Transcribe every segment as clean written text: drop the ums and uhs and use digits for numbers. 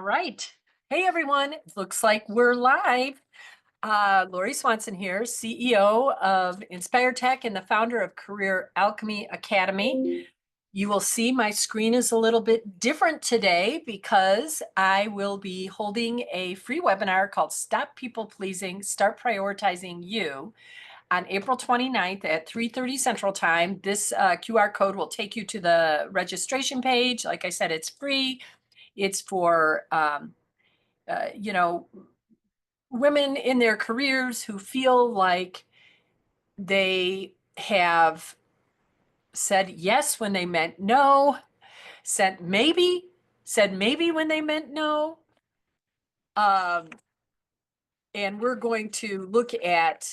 All right. Hey, everyone. It looks like we're live. Lori Swanson here, CEO of Inspire Tech and the founder of Career Alchemy Academy. You will see my screen is a little bit different today because I will be holding a free webinar called Stop People Pleasing, Start Prioritizing You on April 29th at 3:30 Central Time. This QR code will take you to the registration page. Like I said, it's free. It's for you know, women in their careers who feel like they have said yes when they meant no, said maybe when they meant no. Um, and we're going to look at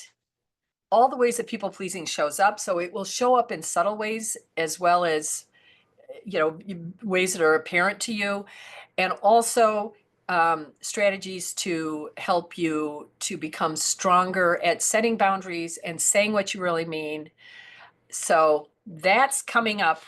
all the ways that people pleasing shows up. So it will show up in subtle ways as well as, ways that are apparent to you. And also strategies to help you to become stronger at setting boundaries and saying what you really mean. So that's coming up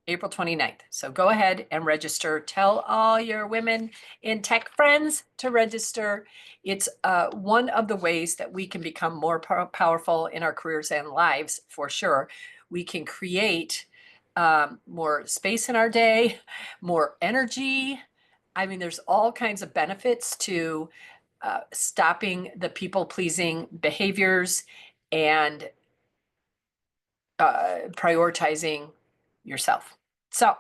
April 29th. So go ahead and register. Tell all your women in tech friends to register. It's one of the ways that we can become more powerful in our careers and lives, for sure. We can create more space in our day, more energy. I mean, there's all kinds of benefits to stopping the people-pleasing behaviors and prioritizing yourself. So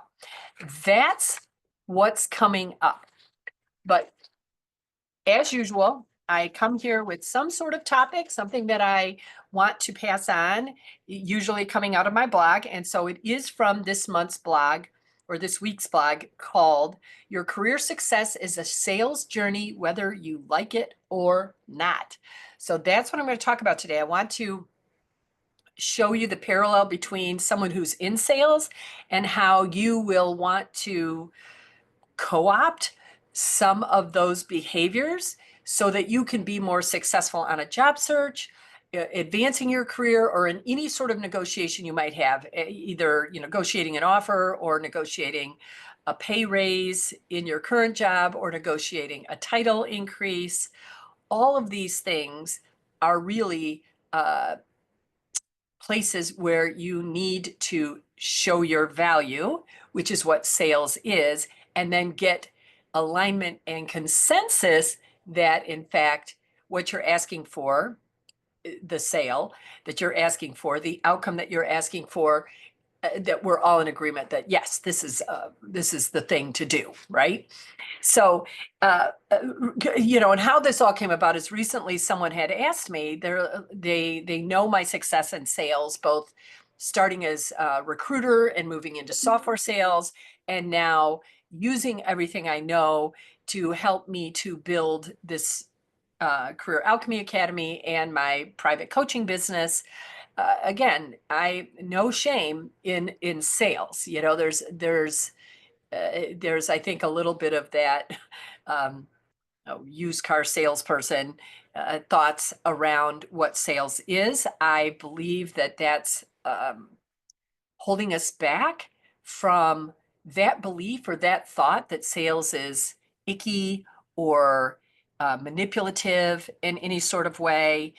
that's what's coming up. But as usual, I come here with some sort of topic, something that I want to pass on, usually coming out of my blog. And so it is from this month's blog or this week's blog called Your Career Success is a Sales Journey, Whether You Like It or Not. So that's what I'm going to talk about today. I want to show you the parallel between someone who's in sales and how you will want to co-opt some of those behaviors so that you can be more successful on a job search, advancing your career, or in any sort of negotiation you might have, either negotiating an offer or negotiating a pay raise in your current job or negotiating a title increase. All of these things are really places where you need to show your value, which is what sales is, and then get alignment and consensus that, in fact, what you're asking for, the sale that you're asking for, the outcome that you're asking for, that we're all in agreement that yes, this is the thing to do, right? So, and how this all came about is recently someone had asked me. They know my success in sales, both starting as a recruiter and moving into software sales, and now using everything I know to help me to build this Career Alchemy Academy and my private coaching business. Again, no shame in sales. There's I think a little bit of that um, used car salesperson thoughts around what sales is. I believe that that's holding us back from that belief or that thought that sales is icky or manipulative in any sort of way.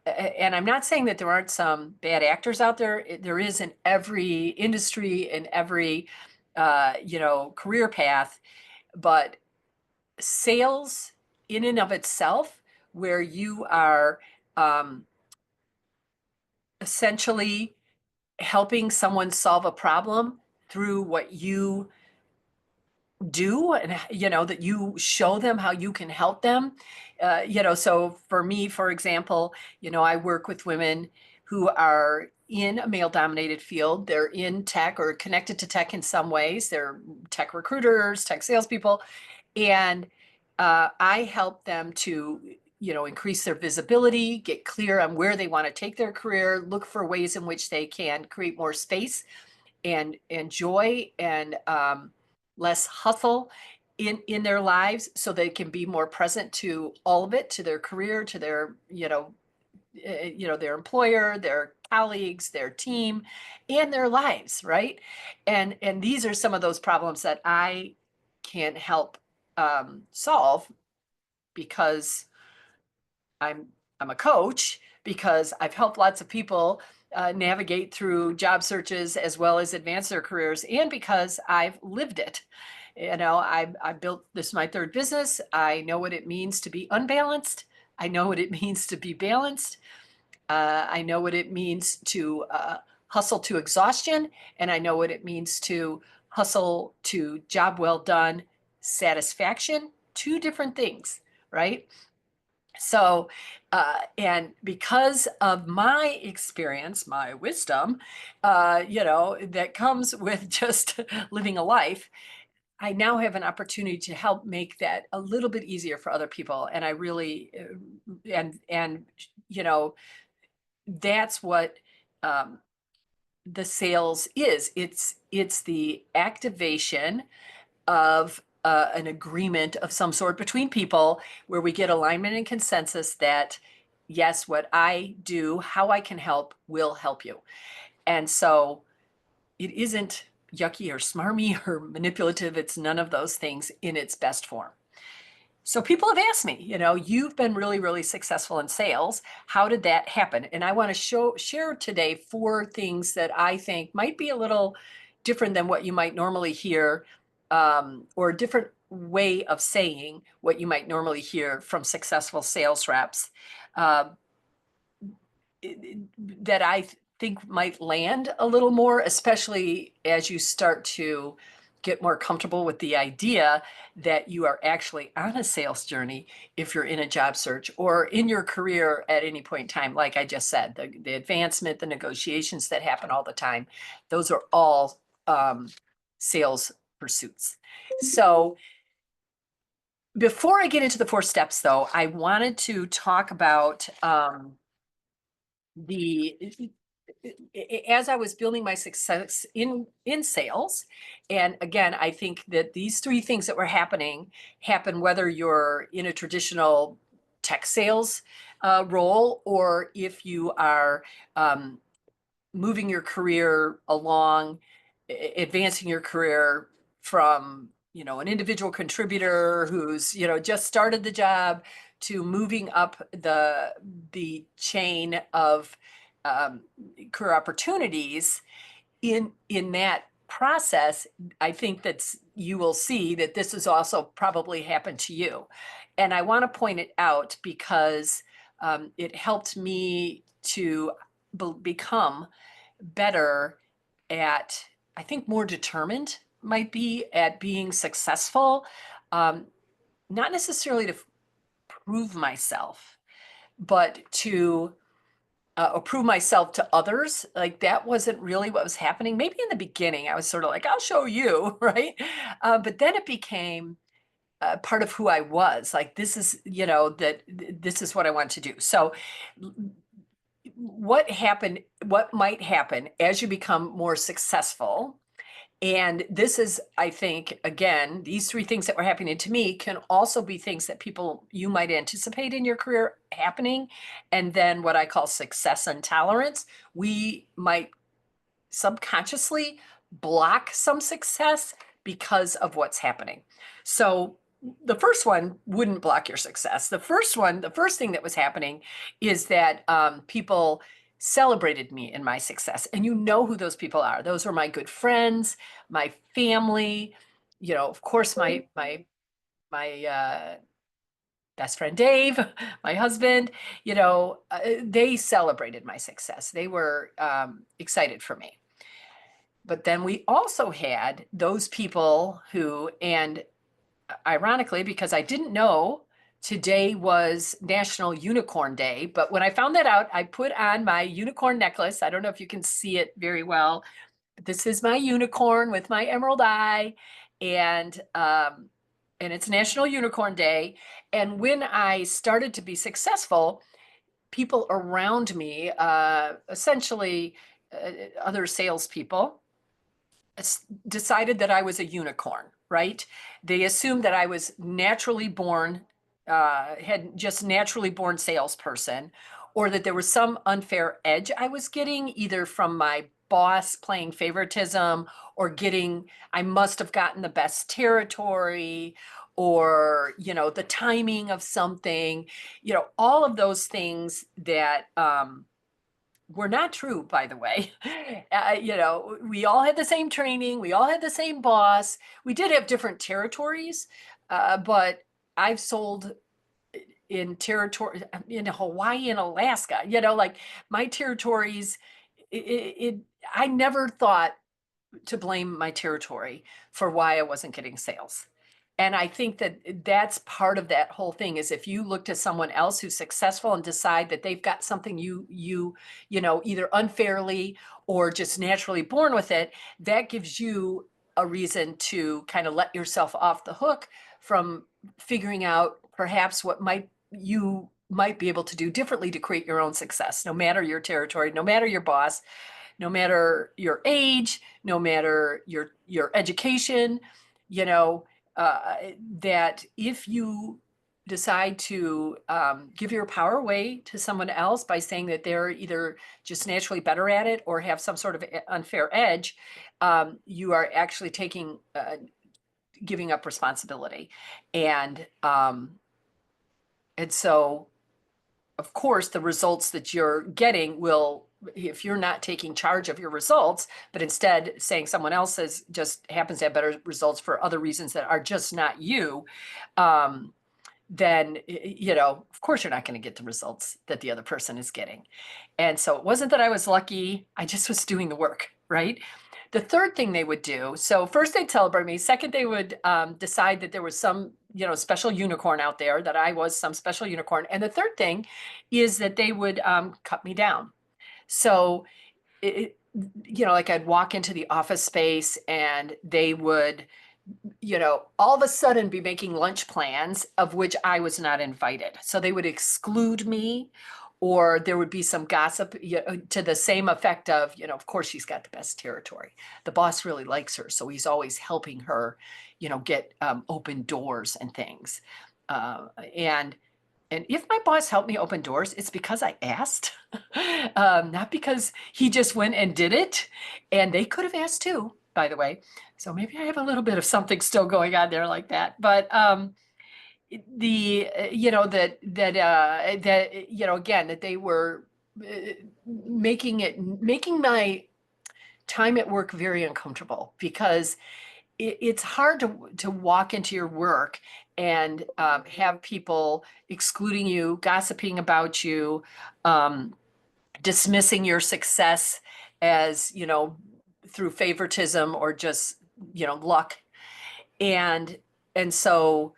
And I'm not saying that there aren't some bad actors out there. There is in every industry, in every career path, but sales in and of itself, where you are essentially helping someone solve a problem through what you do, and that you show them how you can help them. So for me, for example, I work with women who are in a male dominated field. They're in tech or connected to tech in some ways. They're tech recruiters, tech salespeople, and I help them to increase their visibility, get clear on where they want to take their career, look for ways in which they can create more space and joy and less hustle in their lives, so they can be more present to all of it, to their career, to their their employer, their colleagues, their team, and their lives, right? And these are some of those problems that I can help solve because I'm I'm a coach, because I've helped lots of people navigate through job searches as well as advance their careers, and because I've lived it. You know, I built this my third business. I know what it means to be unbalanced. I know what it means to be balanced. I know what it means to hustle to exhaustion, and I know what it means to hustle to job well done satisfaction. Two different things, right? So, and because of my experience, my wisdom, that comes with just living a life, I now have an opportunity to help make that a little bit easier for other people. And I really, and you know, that's what um, the sales is. It's the activation of an agreement of some sort between people where we get alignment and consensus that yes, what I do, how I can help will help you. And so it isn't yucky or smarmy or manipulative. It's none of those things in its best form. So people have asked me, you've been really, really successful in sales. How did that happen? And I want to share today 4 things that I think might be a little different than what you might normally hear, or a different way of saying what you might normally hear from successful sales reps, uh, that I think might land a little more, especially as you start to get more comfortable with the idea that you are actually on a sales journey if you're in a job search or in your career at any point in time. Like I just said, the advancement, the negotiations that happen all the time, those are all sales pursuits. So before I get into the 4 steps, though, I wanted to talk about the as I was building my success in sales. And again, I think that these 3 things that were happening happen whether you're in a traditional tech sales role, or if you are moving your career along, advancing your career from, an individual contributor who's, just started the job, to moving up the chain of um, career opportunities. In that process, I think that you will see that this has also probably happened to you. And I want to point it out because it helped me to become better at, I think more determined might be at being successful, um, not necessarily to prove myself, but to prove myself to others. Like that wasn't really what was happening. Maybe in the beginning, I was sort of like, I'll show you, right? But then it became part of who I was. Like this is, this is what I want to do. So what might happen as you become more successful, and this is, I think, again, these 3 things that were happening to me can also be things that you might anticipate in your career happening. And then what I call success intolerance. We might subconsciously block some success because of what's happening. So the first one wouldn't block your success. The first thing that was happening is that people celebrated me in my success. And you know who those people are. Those were my good friends, my family, of course, my best friend Dave, my husband. They celebrated my success. They were excited for me. But then we also had those people who, and ironically, because I didn't know today was National Unicorn Day, but when I found that out, I put on my unicorn necklace. I don't know if you can see it very well, but this is my unicorn with my emerald eye, and it's National Unicorn Day. And when I started to be successful, people around me, essentially other salespeople, decided that I was a unicorn, right? They assumed that I was naturally born, had just naturally born salesperson, or that there was some unfair edge I was getting either from my boss playing favoritism, or I must have gotten the best territory, or, the timing of something, all of those things that, were not true, by the way. We all had the same training, we all had the same boss. We did have different territories, but I've sold in territory in Hawaii and Alaska, like my territories, I never thought to blame my territory for why I wasn't getting sales. And I think that that's part of that whole thing is if you look to someone else who's successful and decide that they've got something either unfairly or just naturally born with it, that gives you a reason to kind of let yourself off the hook from figuring out perhaps what you might be able to do differently to create your own success, no matter your territory, no matter your boss, no matter your age, no matter your education, you know, that if you decide to give your power away to someone else by saying that they're either just naturally better at it or have some sort of unfair edge, you are actually giving up responsibility. And so, of course, the results that you're getting will, if you're not taking charge of your results, but instead saying someone else just happens to have better results for other reasons that are just not you, then, of course, you're not going to get the results that the other person is getting. And so it wasn't that I was lucky. I just was doing the work, right? The third thing they would do, so first they'd celebrate me. Second, they would decide that there was some, special unicorn out there, that I was some special unicorn. And the third thing is that they would cut me down. So, like I'd walk into the office space and they would, all of a sudden be making lunch plans of which I was not invited. So they would exclude me, or there would be some gossip to the same effect of, of course, she's got the best territory. The boss really likes her, so he's always helping her, get open doors and things. And if my boss helped me open doors, it's because I asked, not because he just went and did it. And they could have asked too, by the way. So maybe I have a little bit of something still going on there like that. But again, that they were making my time at work very uncomfortable, because it's hard to walk into your work and have people excluding you, gossiping about you, dismissing your success as, through favoritism or just, luck. And so,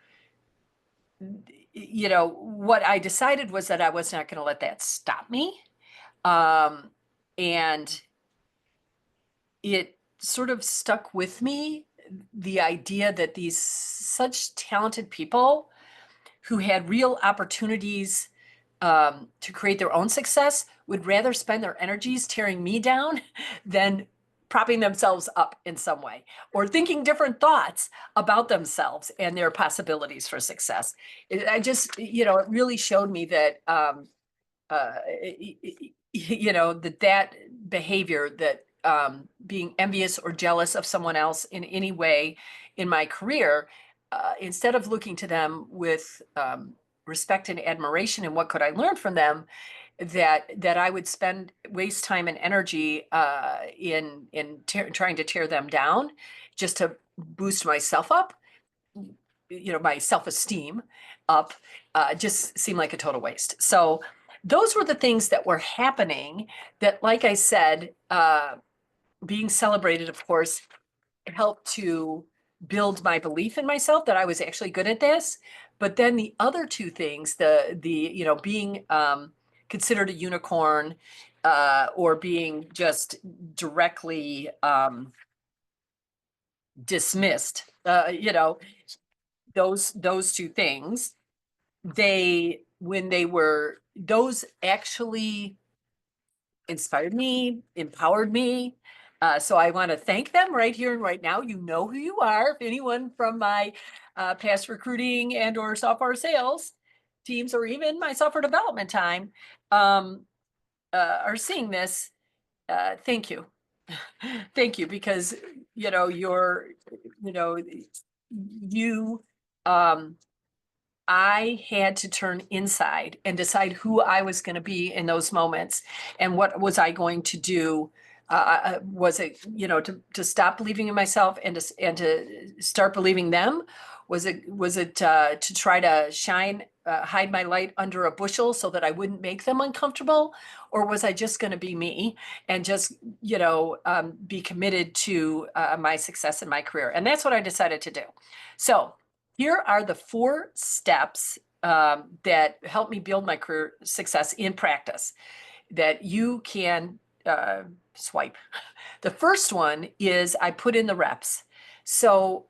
what I decided was that I was not going to let that stop me. And it sort of stuck with me, the idea that these such talented people who had real opportunities to create their own success would rather spend their energies tearing me down than propping themselves up in some way, or thinking different thoughts about themselves and their possibilities for success. It really showed me that, that behavior, that being envious or jealous of someone else in any way in my career, instead of looking to them with respect and admiration and what could I learn from them, that I would waste time and energy in trying to tear them down just to boost myself up, my self-esteem up, just seemed like a total waste. So those were the things that were happening that, like I said, being celebrated, of course, helped to build my belief in myself that I was actually good at this. But then the other two things, being considered a unicorn, or being just directly dismissed, those two things, those actually inspired me, empowered me. So I want to thank them right here and right now. You know who you are. If anyone from my past recruiting and or software sales teams, or even my software development time, are seeing this, thank you. Thank you, because, you I had to turn inside and decide who I was going to be in those moments and what was I going to do. Was it, to stop believing in myself and to start believing them? Was it to try to hide my light under a bushel so that I wouldn't make them uncomfortable? Or was I just going to be me and just, be committed to my success in my career? And that's what I decided to do. So here are the 4 steps that help me build my career success in practice that you can swipe. The first one is I put in the reps. So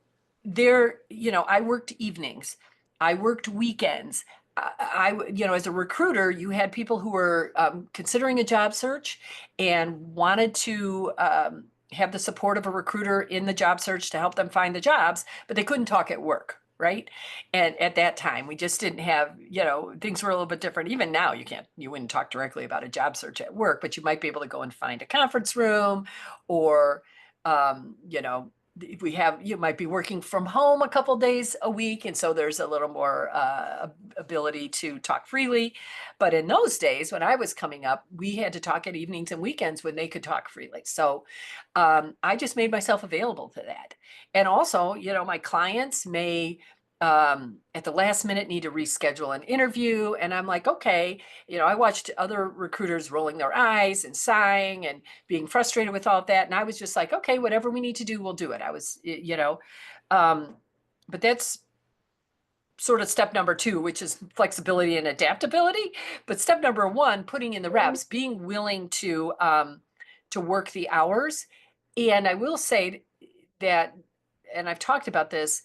I worked evenings, I worked weekends. As a recruiter, you had people who were considering a job search and wanted to have the support of a recruiter in the job search to help them find the jobs, but they couldn't talk at work. Right. And at that time, we just didn't have, things were a little bit different. Even now, you wouldn't talk directly about a job search at work, but you might be able to go and find a conference room or, if you might be working from home a couple days a week. And so there's a little more ability to talk freely. But in those days, when I was coming up, we had to talk at evenings and weekends when they could talk freely. So I just made myself available to that. And also, my clients may at the last minute need to reschedule an interview. And I'm like, okay, I watched other recruiters rolling their eyes and sighing and being frustrated with all of that. And I was just like, okay, whatever we need to do, we'll do it. But that's sort of step number 2, which is flexibility and adaptability. But step number 1, putting in the reps, being willing to work the hours. And I will say that, and I've talked about this,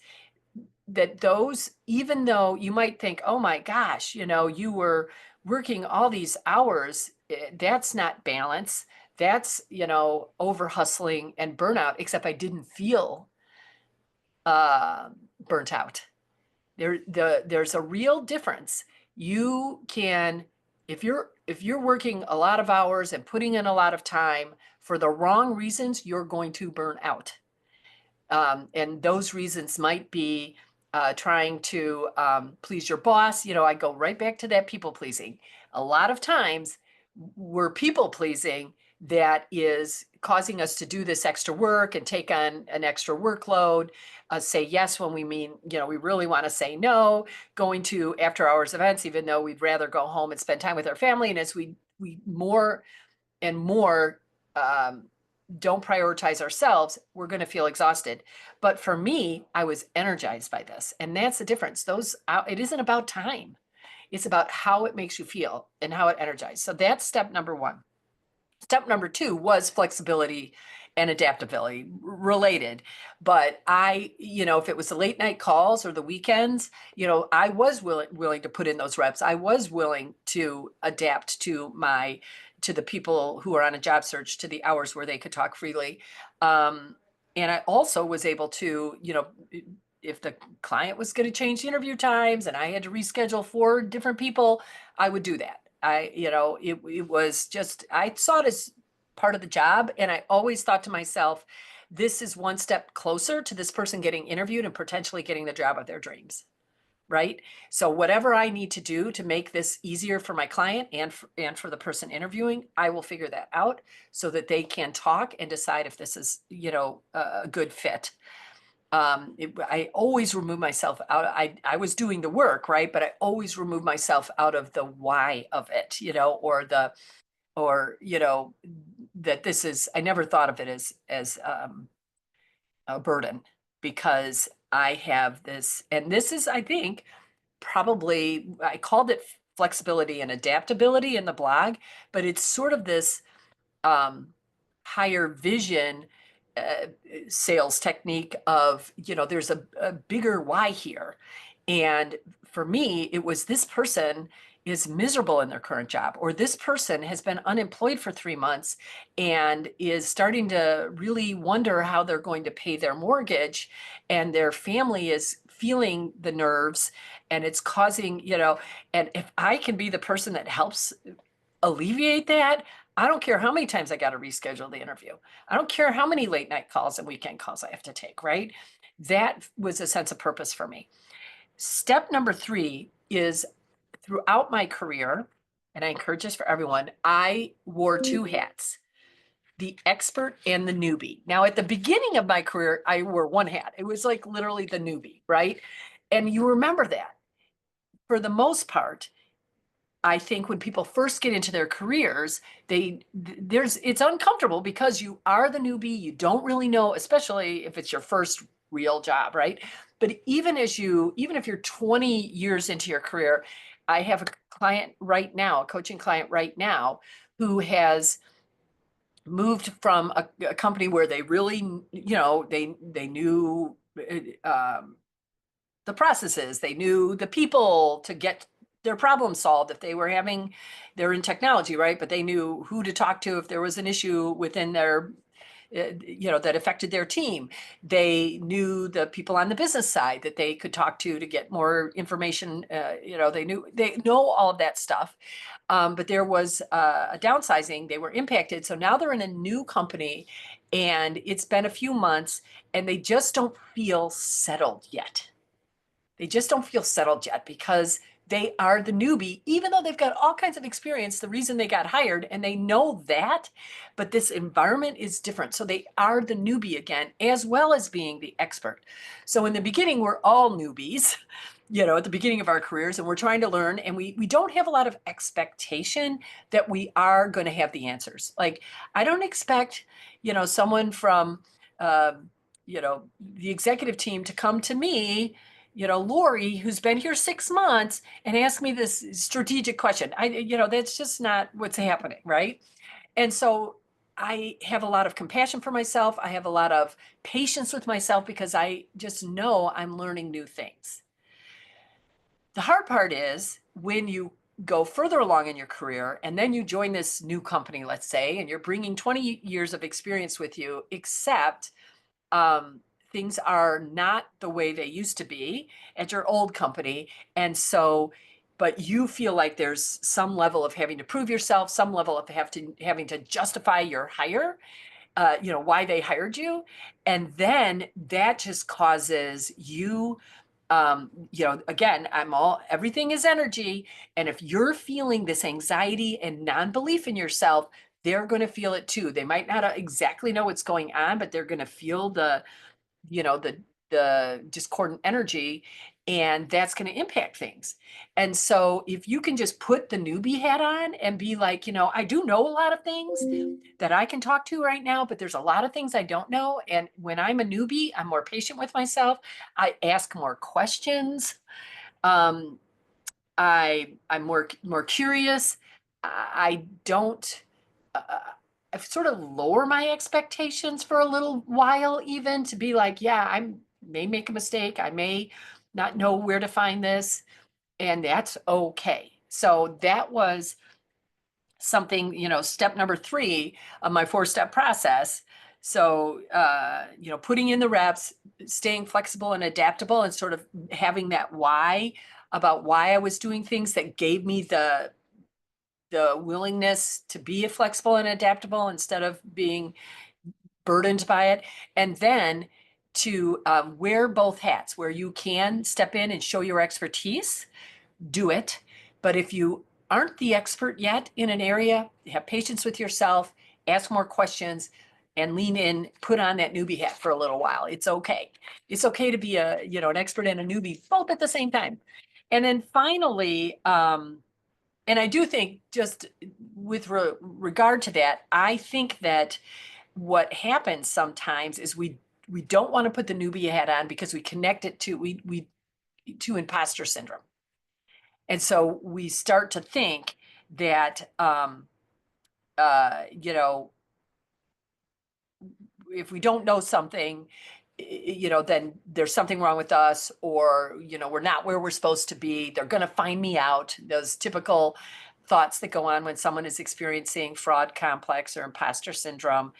that those, even though you might think, oh my gosh, you were working all these hours, that's not balance. That's, over hustling and burnout, except I didn't feel burnt out. There's a real difference. You can, if you're working a lot of hours and putting in a lot of time for the wrong reasons, you're going to burn out. And those reasons might be trying to please your boss. I go right back to that people pleasing. A lot of times we're people pleasing that is causing us to do this extra work and take on an extra workload, say yes when we mean, we really want to say no, going to after hours events, even though we'd rather go home and spend time with our family. And as we more and more don't prioritize ourselves, we're going to feel exhausted. But for me, I was energized by this. And that's the difference. It isn't about time. It's about how it makes you feel and how it energizes. So that's step number 1. Step number 2 was flexibility and adaptability related. But if it was the late night calls or the weekends, I was willing to put in those reps. I was willing to adapt to the people who are on a job search, to the hours where they could talk freely. And I also was able to, if the client was going to change the interview times and I had to reschedule 4 different people, I would do that. It was just, I saw it as part of the job. And I always thought to myself, this is one step closer to this person getting interviewed and potentially getting the job of their dreams. Right? So whatever I need to do to make this easier for my client and for the person interviewing, I will figure that out so that they can talk and decide if this is, a good fit. I always remove myself out. I was doing the work, right? But I always remove myself out of the why of it, that this is, I never thought of it as a burden, because I have this, and this is, I think, probably, I called it flexibility and adaptability in the blog, but it's sort of this higher vision sales technique of, there's a bigger why here. And for me, it was, this person is miserable in their current job, or this person has been unemployed for 3 months and is starting to really wonder how they're going to pay their mortgage, and their family is feeling the nerves, and it's causing, and if I can be the person that helps alleviate that, I don't care how many times I got to reschedule the interview. I don't care how many late night calls and weekend calls I have to take, right? That was a sense of purpose for me. Step number 3 is throughout my career, and I encourage this for everyone, I wore 2 hats, the expert and the newbie. Now, at the beginning of my career, I wore 1 hat. It was like literally the newbie, right? And you remember that. For the most part, I think when people first get into their careers, it's uncomfortable because you are the newbie, you don't really know, especially if it's your first real job, right? But even if you're 20 years into your career, I have a client right now, a coaching client right now, who has moved from a company where they really, they knew the processes, they knew the people to get their problem solved if they were having, they're in technology, right? But they knew who to talk to if there was an issue within their, that affected their team. They knew the people on the business side that they could talk to get more information. They know all of that stuff. But there was a downsizing, they were impacted. So now they're in a new company and it's been a few months and they just don't feel settled yet. They just don't feel settled yet because they are the newbie, even though they've got all kinds of experience, the reason they got hired, and they know that, but this environment is different. So they are the newbie again, as well as being the expert. So in the beginning, we're all newbies, at the beginning of our careers, and we're trying to learn, and we don't have a lot of expectation that we are going to have the answers. Like, I don't expect, someone from, the executive team to come to me, Lori, who's been here 6 months, and ask me this strategic question. That's just not what's happening, right? And so I have a lot of compassion for myself. I have a lot of patience with myself because I just know I'm learning new things. The hard part is when you go further along in your career and then you join this new company, let's say, and you're bringing 20 years of experience with you, except things are not the way they used to be at your old company. And so, but you feel like there's some level of having to prove yourself, some level of having to justify your hire, why they hired you. And then that just causes you, again, everything is energy. And if you're feeling this anxiety and non-belief in yourself, they're going to feel it too. They might not exactly know what's going on, but they're going to feel the discordant energy, and that's going to impact things. And so if you can just put the newbie hat on and be like, I do know a lot of things that I can talk to right now, but there's a lot of things I don't know. And when I'm a newbie, I'm more patient with myself. I ask more questions. Um, I'm more curious. I don't, I sort of lower my expectations for a little while, even to be like, yeah, I may make a mistake. I may not know where to find this, and that's okay. So that was something, step number 3 of my 4-step process. So, putting in the reps, staying flexible and adaptable, and sort of having that why about why I was doing things that gave me the willingness to be flexible and adaptable instead of being burdened by it. And then to wear both hats, where you can step in and show your expertise, do it. But if you aren't the expert yet in an area, have patience with yourself, ask more questions, and lean in, put on that newbie hat for a little while. It's okay. It's okay to be an expert and a newbie both at the same time. And then finally, and I do think, just with regard to that, I think that what happens sometimes is we don't want to put the newbie hat on because we connect it to imposter syndrome. And so we start to think that, if we don't know something, then there's something wrong with us, or, we're not where we're supposed to be. They're going to find me out. Those typical thoughts that go on when someone is experiencing fraud complex or imposter syndrome.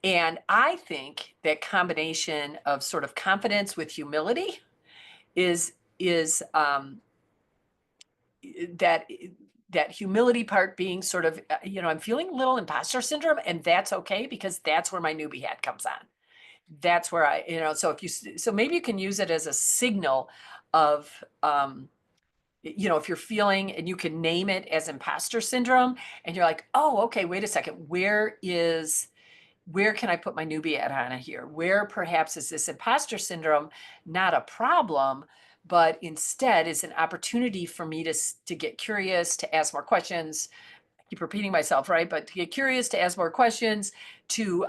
And I think that combination of sort of confidence with humility is that humility part being sort of, I'm feeling a little imposter syndrome, and that's okay because that's where my newbie hat comes on. that's where so so maybe you can use it as a signal of, if you're feeling, and you can name it as imposter syndrome, and you're like, oh, okay, wait a second, where can I put my newbie at on here? Where perhaps is this imposter syndrome not a problem, but instead is an opportunity for me to get curious, to ask more questions. I keep repeating myself, right? But to get curious, to ask more questions, to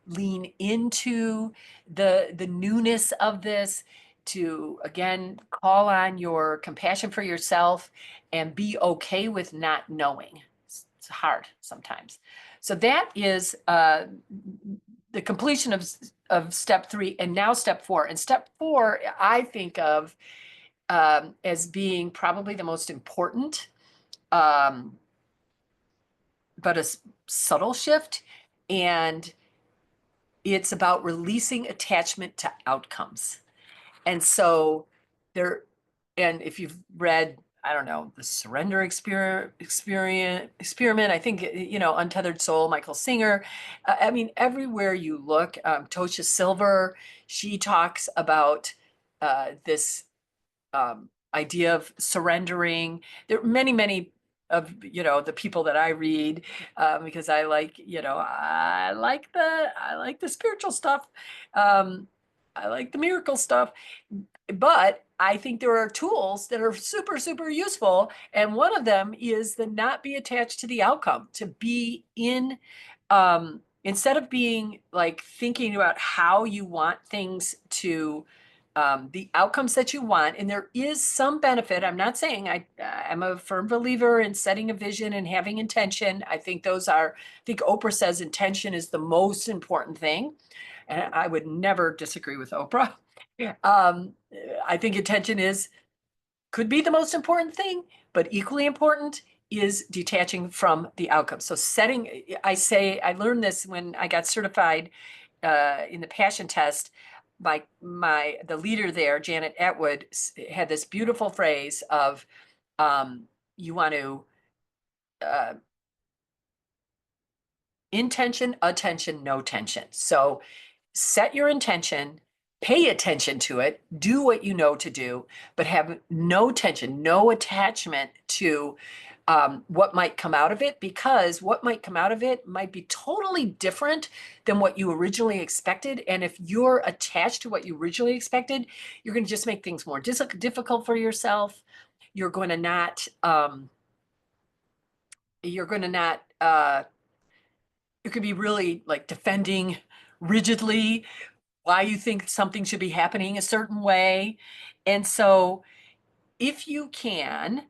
lean into the newness of this, to again call on your compassion for yourself and be okay with not knowing. It's hard sometimes. So that is the completion of step 3, and now step 4. And step 4, I think of as being probably the most important, but a subtle shift. And it's about releasing attachment to outcomes. And so and if you've read, I don't know, the Surrender Experiment, I think, Untethered Soul, Michael Singer. I mean, everywhere you look, Tosha Silver, she talks about this idea of surrendering. There are many, many of, the people that I read, because I like, I like the spiritual stuff. I like the miracle stuff, but I think there are tools that are super, super useful. And one of them is the not be attached to the outcome, to be in, instead of being like thinking about how you want things to, the outcomes that you want. And there is some benefit. I'm not saying I'm a firm believer in setting a vision and having intention. I think Oprah says intention is the most important thing. And I would never disagree with Oprah. Yeah. I think intention could be the most important thing, but equally important is detaching from the outcome. So I learned this when I got certified in the passion test. The leader there, Janet Atwood, had this beautiful phrase of, you want to intention, attention, no tension. So set your intention, pay attention to it, do what you know to do, but have no tension, no attachment to what might come out of it, because what might come out of it might be totally different than what you originally expected. And if you're attached to what you originally expected, you're going to just make things more difficult for yourself. You're going to not, you could be really like defending rigidly why you think something should be happening a certain way. And so if you can,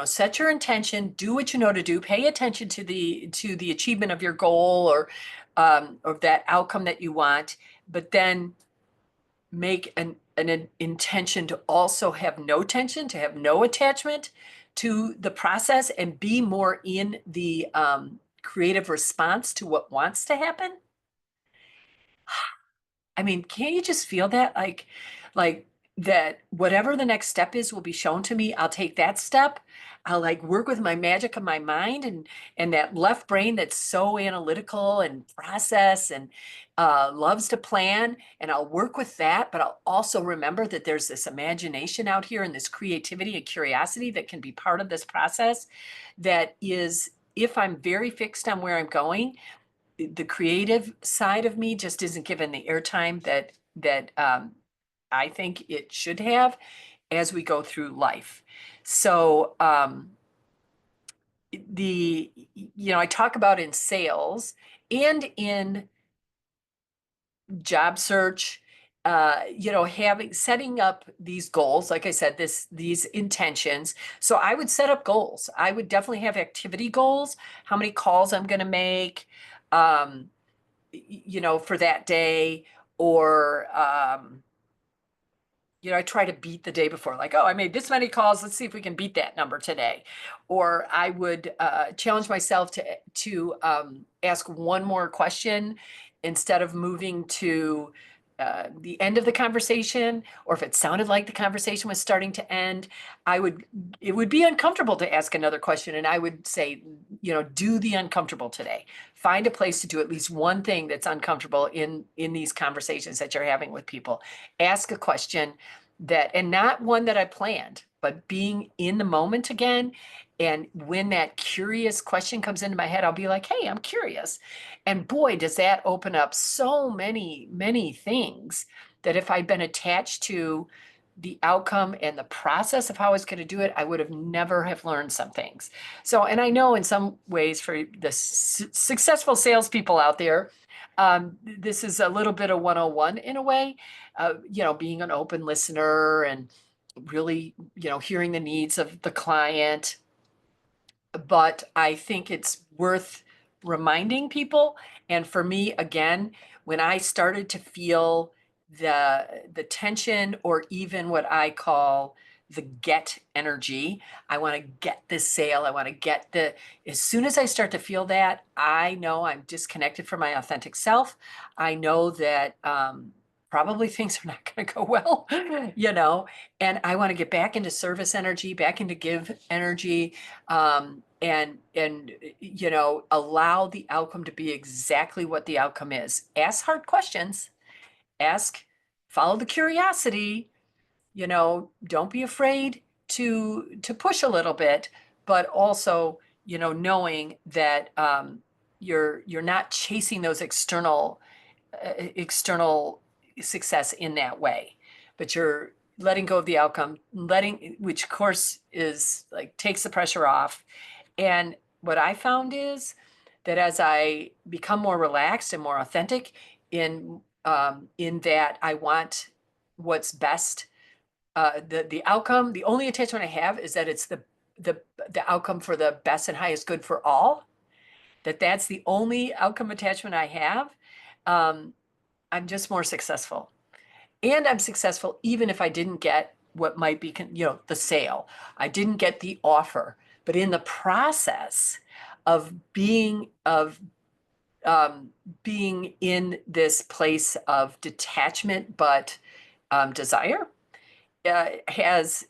set your intention, do what you know to do, pay attention to the achievement of your goal or that outcome that you want, but then make an intention to also have no tension, to have no attachment to the process, and be more in the creative response to what wants to happen. I mean, can't you just feel that? Like that whatever the next step is will be shown to me. I'll take that step. I'll like work with my magic of my mind and that left brain that's so analytical and process and loves to plan. And I'll work with that, but I'll also remember that there's this imagination out here and this creativity and curiosity that can be part of this process. That is, if I'm very fixed on where I'm going, the creative side of me just isn't given the airtime that I think it should have as we go through life. So I talk about in sales and in job search, setting up these goals, like I said, these intentions. So I would set up goals. I would definitely have activity goals, how many calls I'm going to make, for that day, or, I try to beat the day before, like, oh, I made this many calls. Let's see if we can beat that number today. Or I would challenge myself to ask one more question instead of moving to the end of the conversation, or if it sounded like the conversation was starting to end, it would be uncomfortable to ask another question. And I would say, do the uncomfortable today. Find a place to do at least one thing that's uncomfortable in these conversations that you're having with people. Ask a question and not one that I planned, but being in the moment again. And when that curious question comes into my head, I'll be like, hey, I'm curious. And boy, does that open up so many, many things that if I'd been attached to the outcome and the process of how I was going to do it, I would have never have learned some things. So, and I know in some ways for the successful salespeople out there, this is a little bit of 101 in a way, being an open listener and really, hearing the needs of the client. But I think it's worth reminding people. And for me, again, when I started to feel the tension, or even what I call the get energy, I want to get this sale. I want to get as soon as I start to feel that, I know I'm disconnected from my authentic self. I know that probably things are not going to go well, and I want to get back into service energy, back into give energy, and allow the outcome to be exactly what the outcome is. Ask hard questions, follow the curiosity, don't be afraid to push a little bit, but also, knowing that you're not chasing those external success in that way, but you're letting go of the outcome, which of course is like takes the pressure off. And what I found is that as I become more relaxed and more authentic in that I want what's best, the outcome, the only attachment I have is that it's the outcome for the best and highest good for all. That's the only outcome attachment I have. I'm just more successful. And I'm successful even if I didn't get what might be, the sale. I didn't get the offer, but in the process of being in this place of detachment, but desire, has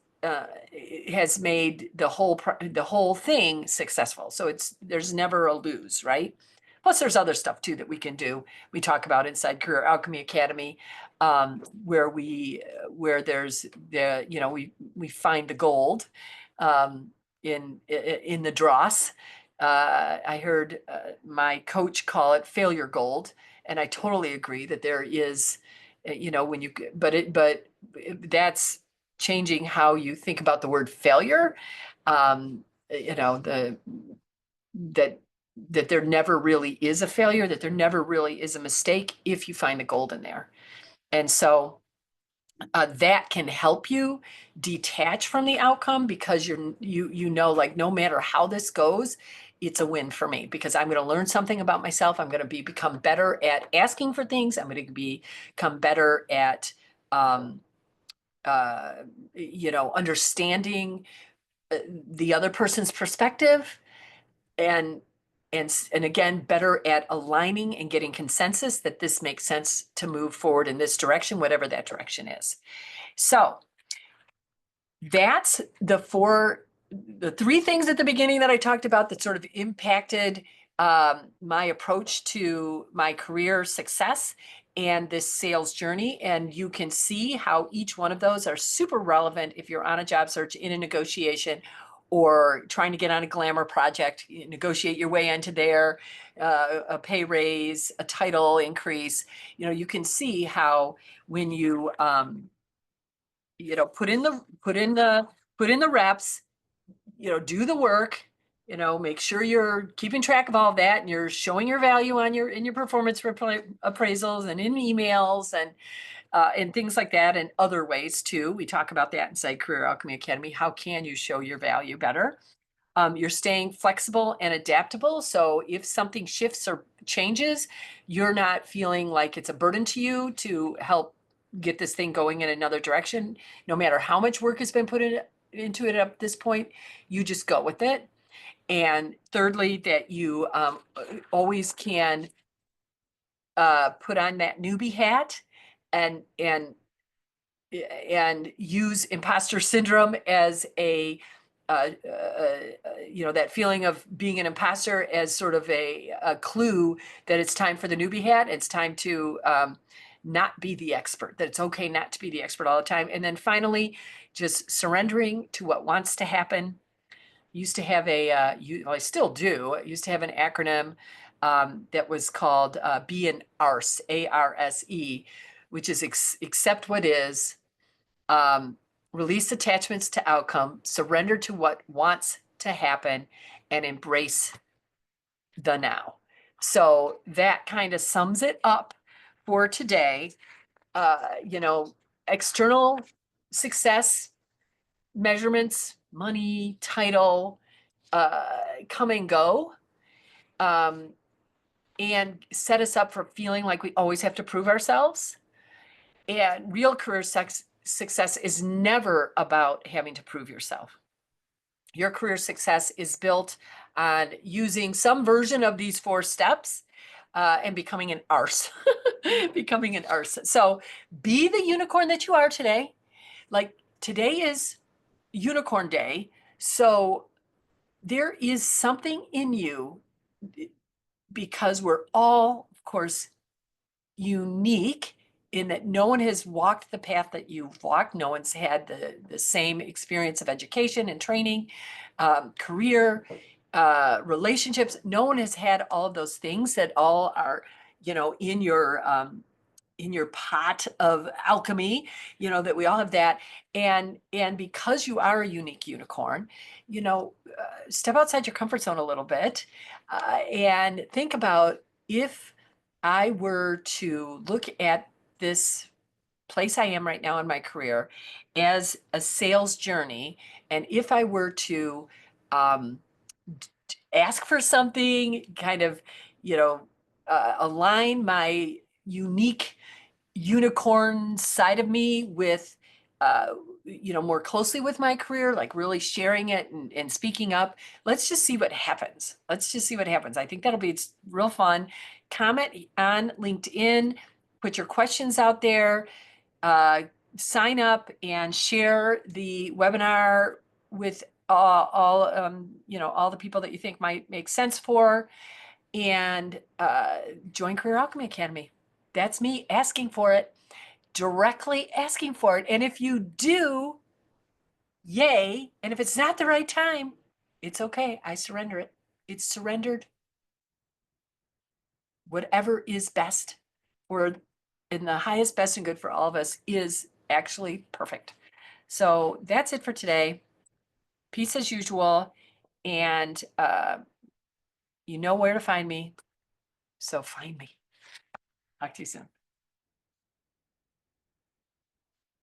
made the whole thing successful. So there's never a lose, right? Plus, there's other stuff too that we can do. We talk about inside Career Alchemy Academy, where there's we find the gold in the dross. I heard my coach call it failure gold, and I totally agree that there is, but that's changing how you think about the word failure. That there never really is a failure, that there never really is a mistake if you find the gold in there. And so that can help you detach from the outcome, because like no matter how this goes, it's a win for me, because I'm going to learn something about myself. I'm going to become better at asking for things. I'm going to become better at understanding the other person's perspective, and again, better at aligning and getting consensus that this makes sense to move forward in this direction, whatever that direction is. So that's the three things at the beginning that I talked about that sort of impacted my approach to my career success and this sales journey. And you can see how each one of those are super relevant if you're on a job search, in a negotiation, or trying to get on a glamour project, negotiate your way into there, a pay raise, a title increase. You can see how when you put in the reps, do the work, make sure you're keeping track of all of that, and you're showing your value in your performance appraisals and in emails and things like that, and other ways too. We talk about that inside Career Alchemy Academy. How can you show your value better? You're staying flexible and adaptable. So if something shifts or changes, you're not feeling like it's a burden to you to help get this thing going in another direction. No matter how much work has been put into it at this point, you just go with it. And thirdly, that you always can put on that newbie hat and use imposter syndrome as that feeling of being an imposter as sort of a clue that it's time for the newbie hat. It's time to not be the expert, that it's okay not to be the expert all the time. And then finally, just surrendering to what wants to happen. Used to have I still do, I used to have an acronym that was called Be an ARSE, ARSE, which is accept what is, release attachments to outcome, surrender to what wants to happen, and embrace the now. So that kind of sums it up for today. External success measurements, money, title, come and go, and set us up for feeling like we always have to prove ourselves. And real career success is never about having to prove yourself. Your career success is built on using some version of these 4 steps and becoming an arse, becoming an arse. So be the unicorn that you are today. Like today is Unicorn Day. So there is something in you, because we're all, of course, unique in that no one has walked the path that you've walked. No one's had the same experience of education and training, career, relationships. No one has had all of those things that all are, in your pot of alchemy, that we all have that. And because you are a unique unicorn, step outside your comfort zone a little bit, and think about, if I were to look at this place I am right now in my career as a sales journey, and if I were to ask for something, kind of, align my unique unicorn side of me with, more closely with my career, like really sharing it and speaking up. Let's just see what happens. Let's just see what happens. I think that'll be real fun. Comment on LinkedIn, put your questions out there, sign up and share the webinar with all the people that you think might make sense for, and join Career Alchemy Academy. That's me asking for it, directly asking for it. And if you do, yay. And if it's not the right time, it's okay. I surrender it. It's surrendered. Whatever is best, or in the highest best and good for all of us, is actually perfect. So that's it for today. Peace as usual. And you know where to find me. So find me. Talk to you soon.